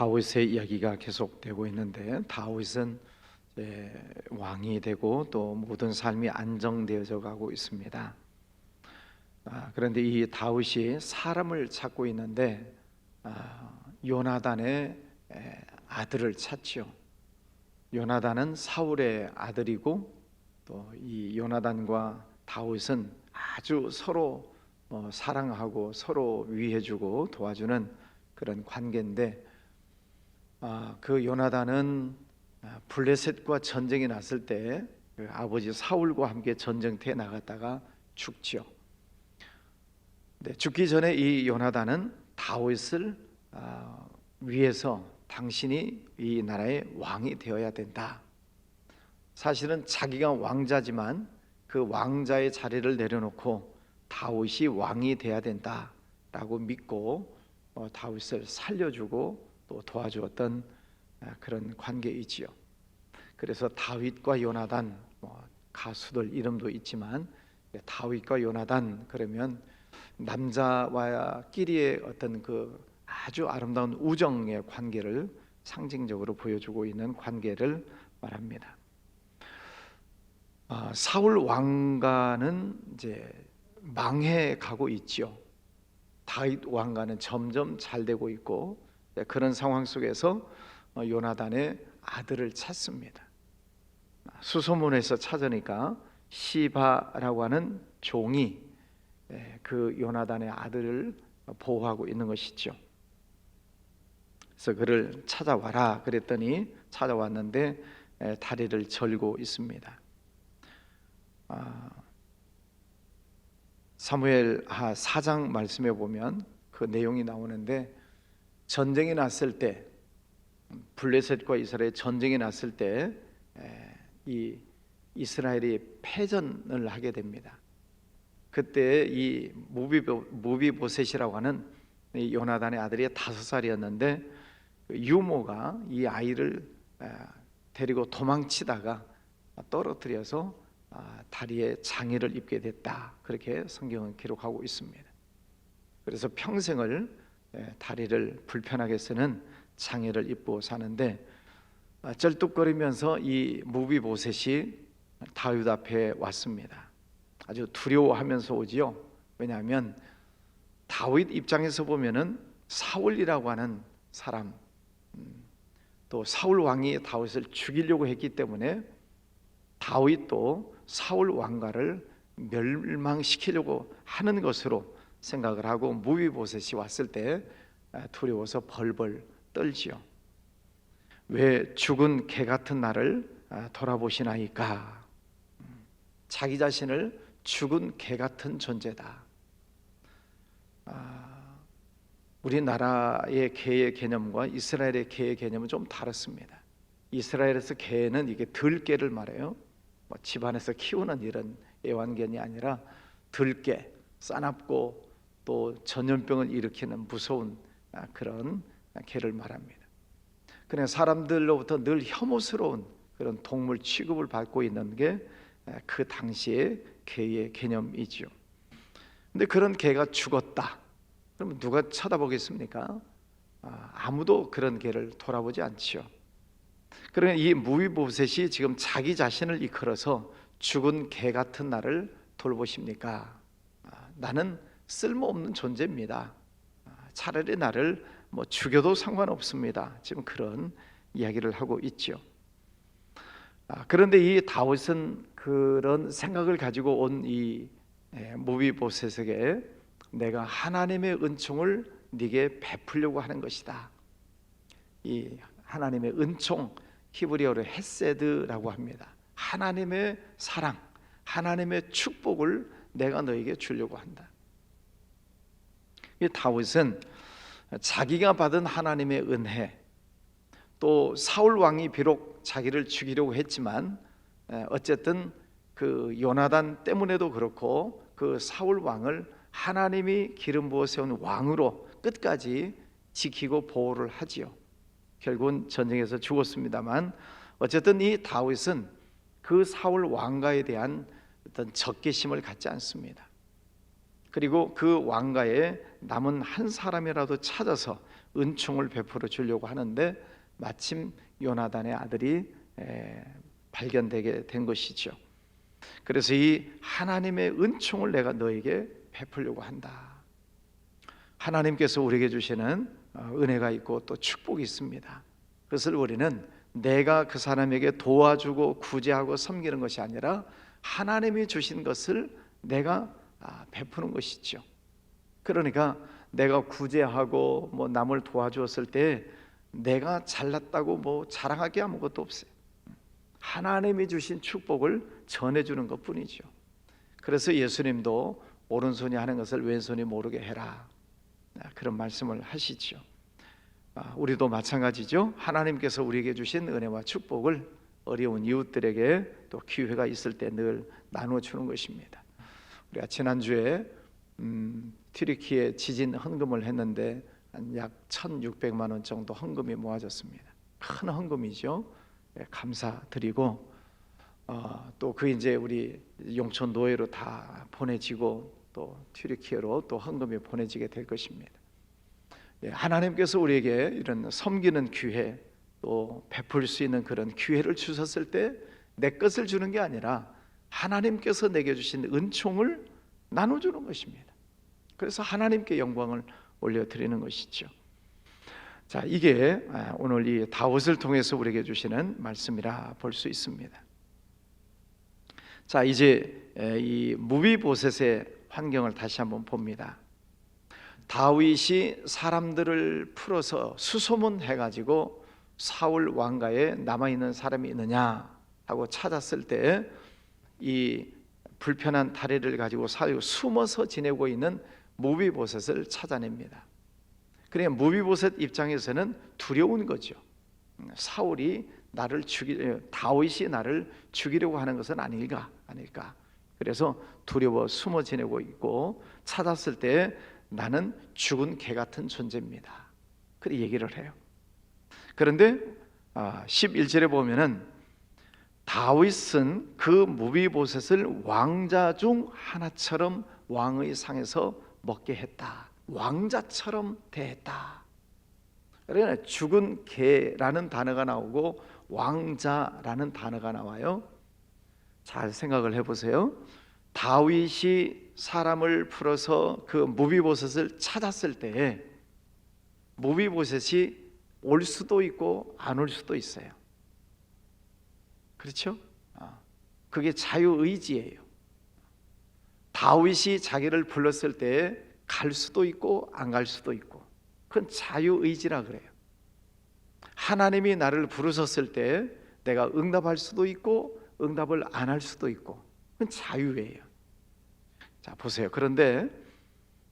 다윗의 이야기가 계속되고 있는데, 다윗은 왕이 되고 또 모든 삶이 안정되어져 가고 있습니다. 그런데 이 다윗이 사람을 찾고 있는데 요나단의 아들을 찾지요. 요나단은 사울의 아들이고 또 이 요나단과 다윗은 아주 서로 사랑하고 서로 위해주고 도와주는 그런 관계인데, 그 요나단은 블레셋과 전쟁이 났을 때 그 아버지 사울과 함께 전쟁터에 나갔다가 죽지요. 죽기 전에 이 요나단은 다윗을 위해서 당신이 이 나라의 왕이 되어야 된다. 사실은 자기가 왕자지만 그 왕자의 자리를 내려놓고 다윗이 왕이 돼야 된다라고 믿고 다윗을 살려주고 또 도와주었던 그런 관계이지요. 그래서 다윗과 요나단, 가수들 이름도 있지만 다윗과 요나단 그러면 남자와끼리의 어떤 그 아주 아름다운 우정의 관계를 상징적으로 보여주고 있는 관계를 말합니다. 사울 왕가는 이제 망해가고 있죠. 다윗 왕가는 점점 잘 되고 있고, 그런 상황 속에서 요나단의 아들을 찾습니다. 수소문에서 찾으니까 시바라고 하는 종이 그 요나단의 아들을 보호하고 있는 것이죠. 그래서 그를 찾아와라 그랬더니 찾아왔는데 다리를 절고 있습니다. 사무엘하 4장 말씀에 보면 그 내용이 나오는데, 전쟁이 났을 때, 블레셋과 이스라엘 전쟁이 났을 때 이 이스라엘이 패전을 하게 됩니다. 그때 이 무비보셋이라고 하는 이 요나단의 아들이 5살이었는데 유모가 이 아이를 데리고 도망치다가 떨어뜨려서 다리에 장애를 입게 됐다, 그렇게 성경은 기록하고 있습니다. 그래서 평생을 다리를 불편하게 쓰는 장애를 입고 사는데, 쩔뚝거리면서 이 무비보셋이 다윗 앞에 왔습니다. 아주 두려워하면서 오지요. 왜냐하면 다윗 입장에서 보면은 사울이라고 하는 사람, 또 사울 왕이 다윗을 죽이려고 했기 때문에 다윗도 사울 왕가를 멸망시키려고 하는 것으로 생각을 하고 무비보셋이 왔을 때 두려워서 벌벌 떨지요. 왜 죽은 개 같은 나를 돌아보시나이까? 자기 자신을 죽은 개 같은 존재다. 우리나라의 개의 개념과 이스라엘의 개의 개념은 좀 다릅니다. 이스라엘에서 개는 이게 들개를 말해요. 집안에서 키우는 이런 애완견이 아니라 들개, 싸납고 또 전염병을 일으키는 무서운 그런 개를 말합니다. 그냥 사람들로부터 늘 혐오스러운 그런 동물 취급을 받고 있는 게 그 당시의 개의 개념이지요. 근데 그런 개가 죽었다. 그러면 누가 쳐다보겠습니까? 아무도 그런 개를 돌아보지 않지요. 그러면 이 무비보셋이 지금 자기 자신을 이끌어서 죽은 개 같은 나를 돌보십니까? 나는 쓸모없는 존재입니다. 차라리 나를 죽여도 상관없습니다. 지금 그런 이야기를 하고 있죠. 그런데 이 다윗은 그런 생각을 가지고 온 이 무비보셋에게 내가 하나님의 은총을 네게 베풀려고 하는 것이다. 이 하나님의 은총, 히브리어로 헤세드라고 합니다. 하나님의 사랑, 하나님의 축복을 내가 너에게 주려고 한다. 이 다윗은 자기가 받은 하나님의 은혜, 또 사울 왕이 비록 자기를 죽이려고 했지만 어쨌든 그 요나단 때문에도 그렇고 그 사울 왕을 하나님이 기름 부어 세운 왕으로 끝까지 지키고 보호를 하지요. 결국은 전쟁에서 죽었습니다만 어쨌든 이 다윗은 그 사울 왕가에 대한 어떤 적개심을 갖지 않습니다. 그리고 그 왕가에 남은 한 사람이라도 찾아서 은총을 베풀어 주려고 하는데 마침 요나단의 아들이 발견되게 된 것이죠. 그래서 이 하나님의 은총을 내가 너에게 베풀려고 한다. 하나님께서 우리에게 주시는 은혜가 있고 또 축복이 있습니다. 그것을 우리는 내가 그 사람에게 도와주고 구제하고 섬기는 것이 아니라 하나님이 주신 것을 내가 베푸는 것이죠. 그러니까 내가 구제하고 뭐 남을 도와주었을 때 내가 잘났다고 뭐 자랑하기 아무것도 없어요. 하나님이 주신 축복을 전해주는 것뿐이죠. 그래서 예수님도 오른손이 하는 것을 왼손이 모르게 해라, 그런 말씀을 하시죠. 우리도 마찬가지죠. 하나님께서 우리에게 주신 은혜와 축복을 어려운 이웃들에게 또 기회가 있을 때 늘 나눠주는 것입니다. 우리가 지난주에 튀르키예 지진 헌금을 했는데 약 1,600만 원 정도 헌금이 모아졌습니다. 큰 헌금이죠. 감사드리고 또 그 이제 우리 용천 노예로 다 보내지고 또 튀르키예로 또 헌금이 보내지게 될 것입니다. 하나님께서 우리에게 이런 섬기는 기회, 또 베풀 수 있는 그런 기회를 주셨을 때 내 것을 주는 게 아니라 하나님께서 내게 주신 은총을 나눠주는 것입니다. 그래서 하나님께 영광을 올려드리는 것이죠. 자, 이게 오늘 이 다윗을 통해서 우리에게 주시는 말씀이라 볼 수 있습니다. 자, 이제 이 무비보셋의 환경을 다시 한번 봅니다. 다윗이 사람들을 풀어서 수소문해가지고 사울 왕가에 남아있는 사람이 있느냐 하고 찾았을 때 이 불편한 다리를 가지고 숨어서 지내고 있는 무비보셋을 찾아냅니다. 그러니까 무비보셋 입장에서는 두려운 거죠. 사울이 나를 다윗이 나를 죽이려고 하는 것은 아닐까. 그래서 두려워 숨어 지내고 있고 찾았을 때 나는 죽은 개 같은 존재입니다. 그렇게 얘기를 해요. 그런데 11절에 보면은 다윗은 그 무비보셋을 왕자 중 하나처럼 왕의 상에서 먹게 했다. 왕자처럼 대했다. 그러니까 죽은 개라는 단어가 나오고 왕자라는 단어가 나와요. 잘 생각을 해보세요. 다윗이 사람을 풀어서 그 무비보셋을 찾았을 때 무비보셋이 올 수도 있고 안 올 수도 있어요. 그렇죠? 그게 자유의지예요. 다윗이 자기를 불렀을 때 갈 수도 있고 안 갈 수도 있고, 그건 자유의지라 그래요. 하나님이 나를 부르셨을 때 내가 응답할 수도 있고 응답을 안 할 수도 있고, 그건 자유예요. 자, 보세요. 그런데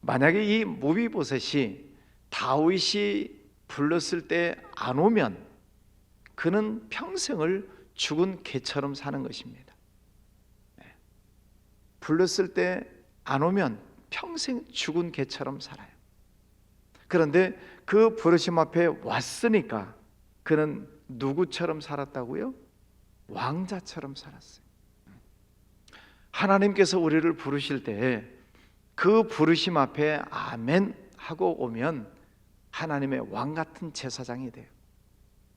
만약에 이 무비보셋이 다윗이 불렀을 때 안 오면 그는 평생을 죽은 개처럼 사는 것입니다. 불렀을 때 안 오면 평생 죽은 개처럼 살아요. 그런데 그 부르심 앞에 왔으니까 그는 누구처럼 살았다고요? 왕자처럼 살았어요. 하나님께서 우리를 부르실 때 그 부르심 앞에 아멘 하고 오면 하나님의 왕 같은 제사장이 돼요.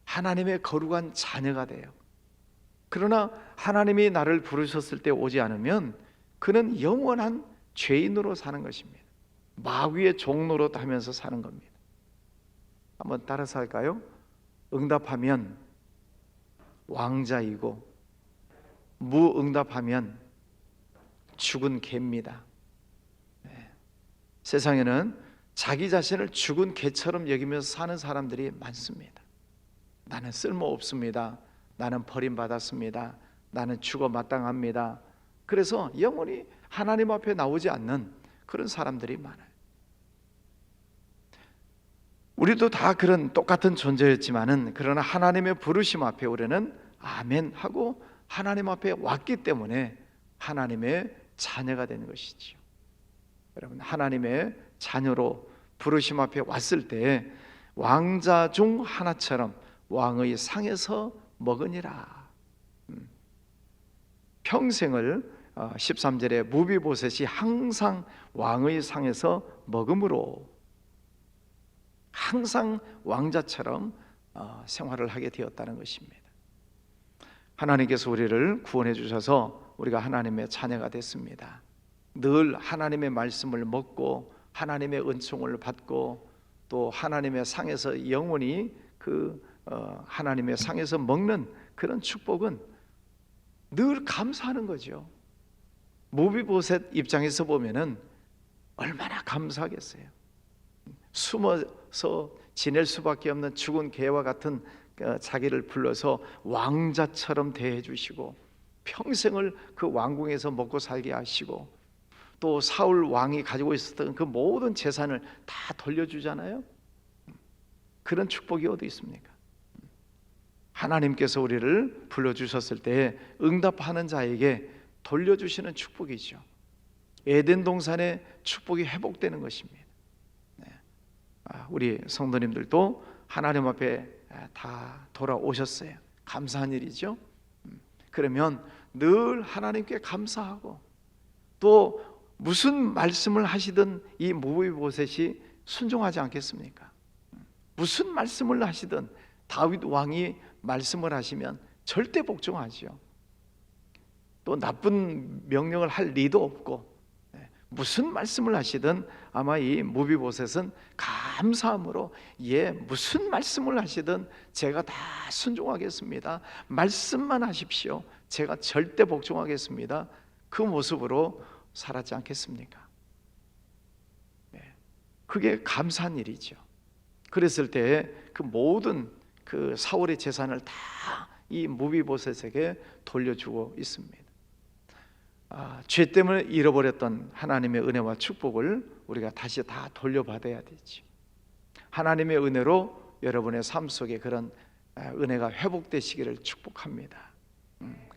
하나님의 거룩한 자녀가 돼요. 그러나 하나님이 나를 부르셨을 때 오지 않으면 그는 영원한 죄인으로 사는 것입니다. 마귀의 종노릇 하면서 사는 겁니다. 한번 따라서 할까요? 응답하면 왕자이고 무응답하면 죽은 개입니다. 세상에는 자기 자신을 죽은 개처럼 여기면서 사는 사람들이 많습니다. 나는 쓸모없습니다. 나는 버림받았습니다. 나는 죽어 마땅합니다. 그래서 영원히 하나님 앞에 나오지 않는 그런 사람들이 많아요. 우리도 다 그런 똑같은 존재였지만은, 그러나 하나님의 부르심 앞에 우리는 아멘 하고 하나님 앞에 왔기 때문에 하나님의 자녀가 되는 것이지요. 여러분, 하나님의 자녀로 부르심 앞에 왔을 때 왕자 중 하나처럼 왕의 상에서 먹으니라. 평생을 13절에 무비보셋이 항상 왕의 상에서 먹음으로, 항상 왕자처럼 생활을 하게 되었다는 것입니다. 하나님께서 우리를 구원해 주셔서 우리가 하나님의 자녀가 됐습니다. 늘 하나님의 말씀을 먹고 하나님의 은총을 받고 또 하나님의 상에서 영원히 하나님의 상에서 먹는 그런 축복은 늘 감사하는 거죠. 모비보셋 입장에서 보면은 얼마나 감사하겠어요. 숨어서 지낼 수밖에 없는 죽은 개와 같은 자기를 불러서 왕자처럼 대해 주시고 평생을 그 왕궁에서 먹고 살게 하시고 또 사울 왕이 가지고 있었던 그 모든 재산을 다 돌려주잖아요. 그런 축복이 어디 있습니까? 하나님께서 우리를 불러주셨을 때 응답하는 자에게 돌려주시는 축복이죠. 에덴 동산의 축복이 회복되는 것입니다. 우리 성도님들도 하나님 앞에 다 돌아오셨어요. 감사한 일이죠. 그러면 늘 하나님께 감사하고 또 무슨 말씀을 하시든 이 모비보셋이 순종하지 않겠습니까? 무슨 말씀을 하시든 다윗 왕이 말씀을 하시면 절대 복종하죠. 또 나쁜 명령을 할 리도 없고 무슨 말씀을 하시든 아마 이 모비보셋은 감사함으로 무슨 말씀을 하시든 제가 다 순종하겠습니다. 말씀만 하십시오. 제가 절대 복종하겠습니다. 그 모습으로 살았지 않겠습니까? 그게 감사한 일이죠. 그랬을 때 그 모든 그 사울의 재산을 다 이 모비보셋에게 돌려주고 있습니다. 죄 때문에 잃어버렸던 하나님의 은혜와 축복을 우리가 다시 다 돌려받아야 되지. 하나님의 은혜로 여러분의 삶 속에 그런 은혜가 회복되시기를 축복합니다.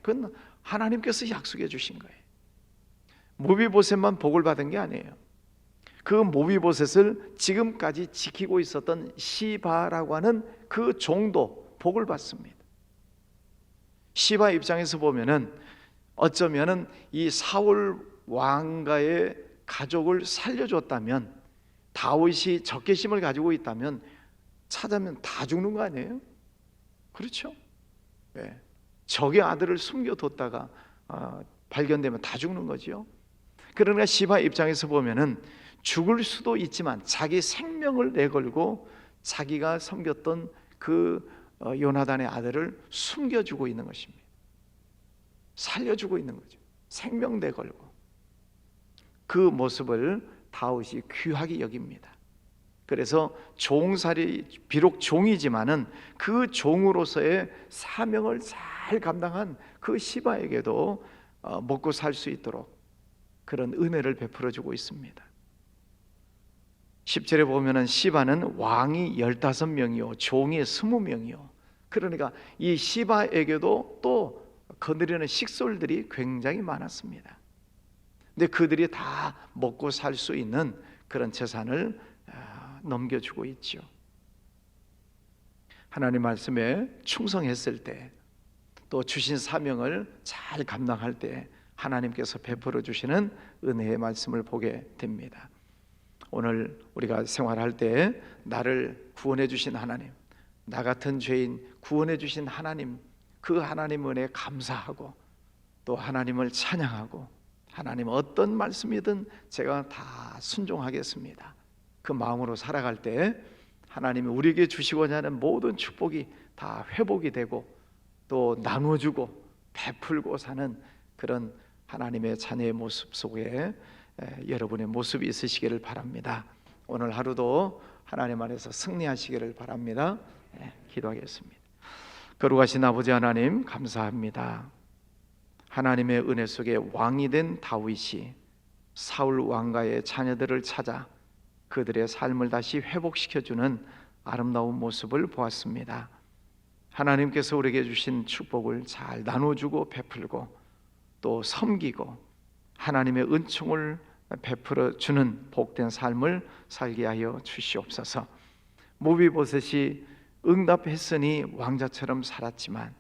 그건 하나님께서 약속해 주신 거예요. 모비보셋만 복을 받은 게 아니에요. 그 모비보셋을 지금까지 지키고 있었던 시바라고 하는 그 종도 복을 받습니다. 시바 입장에서 보면은 어쩌면은 이 사울 왕가의 가족을 살려줬다면, 다윗이 적개심을 가지고 있다면 찾아면 다 죽는 거 아니에요? 그렇죠? 적의 아들을 숨겨뒀다가 발견되면 다 죽는 거죠. 그러나 시바 입장에서 보면은 죽을 수도 있지만 자기 생명을 내걸고 자기가 섬겼던 그 요나단의 아들을 숨겨주고 있는 것입니다. 살려주고 있는 거죠. 생명 내걸고. 그 모습을 다윗이 귀하게 여깁니다. 그래서 종살이, 비록 종이지만은 그 종으로서의 사명을 잘 감당한 그 시바에게도 먹고 살 수 있도록 그런 은혜를 베풀어 주고 있습니다. 10절에 보면은 시바는 왕이 15명이요 종이 20명이요. 그러니까 이 시바에게도 또 거느리는 식솔들이 굉장히 많았습니다. 근데 그들이 다 먹고 살 수 있는 그런 재산을 넘겨주고 있죠. 하나님 말씀에 충성했을 때, 또 주신 사명을 잘 감당할 때 하나님께서 베풀어 주시는 은혜의 말씀을 보게 됩니다. 오늘 우리가 생활할 때 나를 구원해 주신 하나님, 나 같은 죄인 구원해 주신 하나님, 그 하나님 은혜에 감사하고 또 하나님을 찬양하고, 하나님 어떤 말씀이든 제가 다 순종하겠습니다. 그 마음으로 살아갈 때 하나님이 우리에게 주시고자 하는 모든 축복이 다 회복이 되고 또 나눠주고 베풀고 사는 그런 하나님의 자녀의 모습 속에 여러분의 모습이 있으시기를 바랍니다. 오늘 하루도 하나님 안에서 승리하시기를 바랍니다. 기도하겠습니다. 거룩하신 아버지 하나님, 감사합니다. 하나님의 은혜 속에 왕이 된 다윗이 사울 왕가의 자녀들을 찾아 그들의 삶을 다시 회복시켜주는 아름다운 모습을 보았습니다. 하나님께서 우리에게 주신 축복을 잘 나눠주고 베풀고 또 섬기고 하나님의 은총을 베풀어 주는 복된 삶을 살게 하여 주시옵소서. 모비보셋이 응답했으니 왕자처럼 살았지만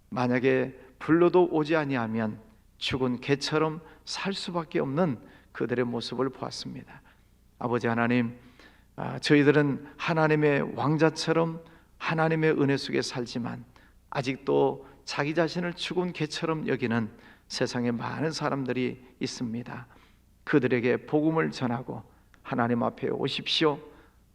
만약에 불러도 오지 아니하면 죽은 개처럼 살 수밖에 없는 그들의 모습을 보았습니다. 아버지 하나님, 저희들은 하나님의 왕자처럼 하나님의 은혜 속에 살지만 아직도 자기 자신을 죽은 개처럼 여기는 세상에 많은 사람들이 있습니다. 그들에게 복음을 전하고 하나님 앞에 오십시오.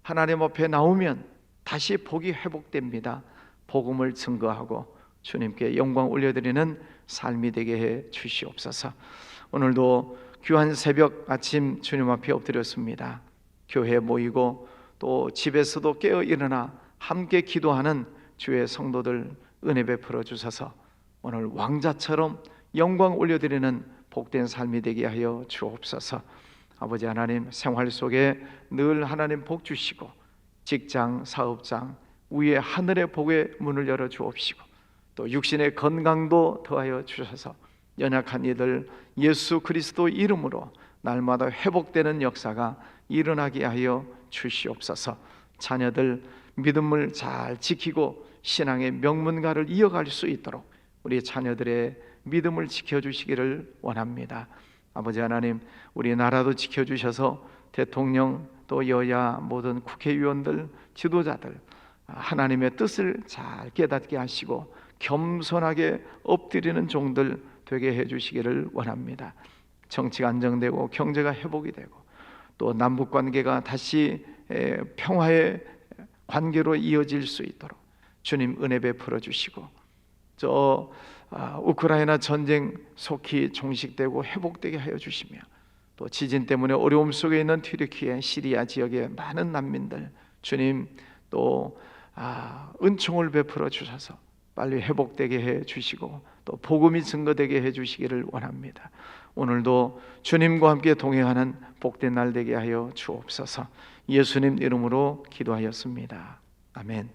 하나님 앞에 나오면 다시 복이 회복됩니다. 복음을 증거하고 주님께 영광 올려드리는 삶이 되게 해 주시옵소서. 오늘도 귀한 새벽 아침 주님 앞에 엎드렸습니다. 교회에 모이고 또 집에서도 깨어 일어나 함께 기도하는 주의 성도들 은혜 베풀어 주셔서 오늘 왕자처럼 영광 올려드리는 복된 삶이 되게 하여 주옵소서. 아버지 하나님, 생활 속에 늘 하나님 복 주시고 직장, 사업장 위에 하늘의 복의 문을 열어 주옵시고 또 육신의 건강도 더하여 주셔서 연약한 이들 예수 그리스도 이름으로 날마다 회복되는 역사가 일어나게 하여 주시옵소서. 자녀들 믿음을 잘 지키고 신앙의 명문가를 이어갈 수 있도록 우리 자녀들의 믿음을 지켜주시기를 원합니다. 아버지 하나님, 우리나라도 지켜주셔서 대통령 또 여야 모든 국회의원들 지도자들 하나님의 뜻을 잘 깨닫게 하시고 겸손하게 엎드리는 종들 되게 해주시기를 원합니다. 정치가 안정되고 경제가 회복이 되고 또 남북관계가 다시 평화의 관계로 이어질 수 있도록 주님 은혜 베풀어 주시고 우크라이나 전쟁 속히 종식되고 회복되게 하여 주시며 또 지진 때문에 어려움 속에 있는 튀르키예, 시리아 지역의 많은 난민들 주님 또 은총을 베풀어 주셔서 빨리 회복되게 해 주시고 또 복음이 증거되게 해 주시기를 원합니다. 오늘도 주님과 함께 동행하는 복된 날 되게 하여 주옵소서. 예수님 이름으로 기도하였습니다. 아멘.